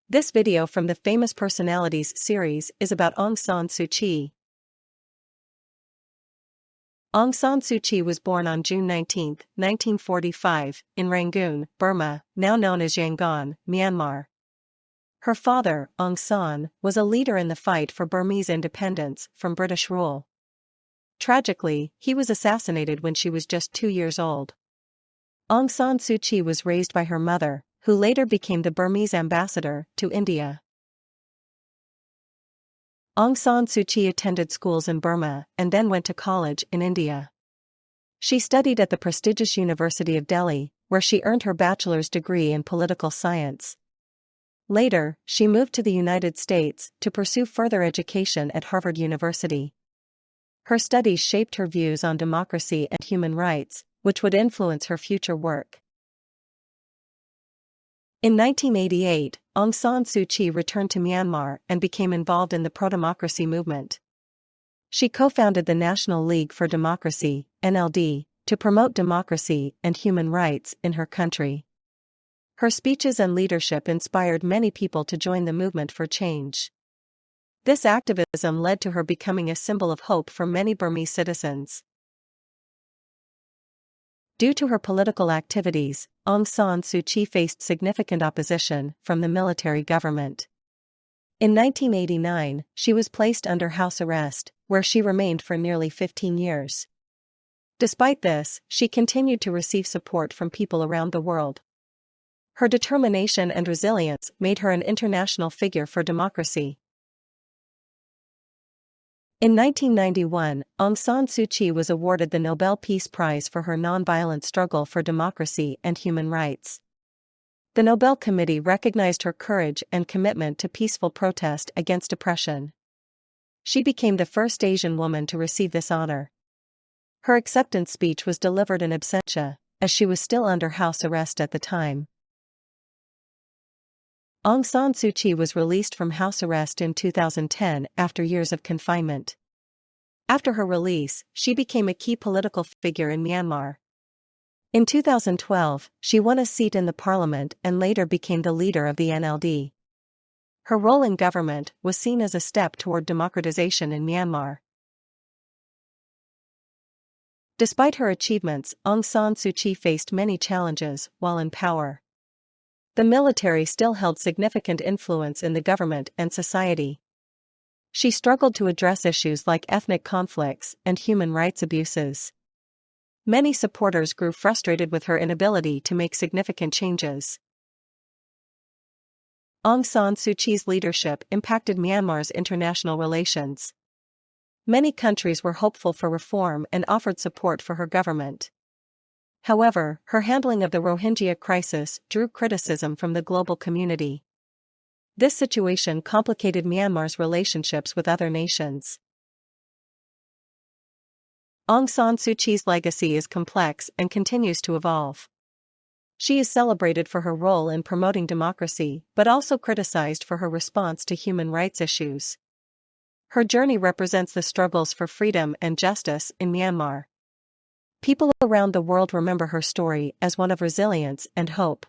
This video from the Famous Personalities series is about Aung San Suu Kyi. Aung San Suu Kyi was born on June 19, 1945, in Rangoon, Burma, now known as Yangon, Myanmar. Her father, Aung San, was a leader in the fight for Burmese independence from British rule. Tragically, he was assassinated when she was just 2 years old. Aung San Suu Kyi was raised by her mother, who later became the Burmese ambassador to India. Aung San Suu Kyi attended schools in Burma and then went to college in India. She studied at the prestigious University of Delhi, where she earned her bachelor's degree in political science. Later, she moved to the United States to pursue further education at Harvard University. Her studies shaped her views on democracy and human rights, which would influence her future work. In 1988, Aung San Suu Kyi returned to Myanmar and became involved in the pro-democracy movement. She co-founded the National League for Democracy, NLD, to promote democracy and human rights in her country. Her speeches and leadership inspired many people to join the movement for change. This activism led to her becoming a symbol of hope for many Burmese citizens. Due to her political activities, Aung San Suu Kyi faced significant opposition from the military government. In 1989, she was placed under house arrest, where she remained for nearly 15 years. Despite this, she continued to receive support from people around the world. Her determination and resilience made her an international figure for democracy. In 1991, Aung San Suu Kyi was awarded the Nobel Peace Prize for her nonviolent struggle for democracy and human rights. The Nobel Committee recognized her courage and commitment to peaceful protest against oppression. She became the first Asian woman to receive this honor. Her acceptance speech was delivered in absentia, as she was still under house arrest at the time. Aung San Suu Kyi was released from house arrest in 2010 after years of confinement. After her release, she became a key political figure in Myanmar. In 2012, she won a seat in the parliament and later became the leader of the NLD. Her role in government was seen as a step toward democratization in Myanmar. Despite her achievements, Aung San Suu Kyi faced many challenges while in power. The military still held significant influence in the government and society. She struggled to address issues like ethnic conflicts and human rights abuses. Many supporters grew frustrated with her inability to make significant changes. Aung San Suu Kyi's leadership impacted Myanmar's international relations. Many countries were hopeful for reform and offered support for her government. However, her handling of the Rohingya crisis drew criticism from the global community. This situation complicated Myanmar's relationships with other nations. Aung San Suu Kyi's legacy is complex and continues to evolve. She is celebrated for her role in promoting democracy, but also criticized for her response to human rights issues. Her journey represents the struggles for freedom and justice in Myanmar. People around the world remember her story as one of resilience and hope.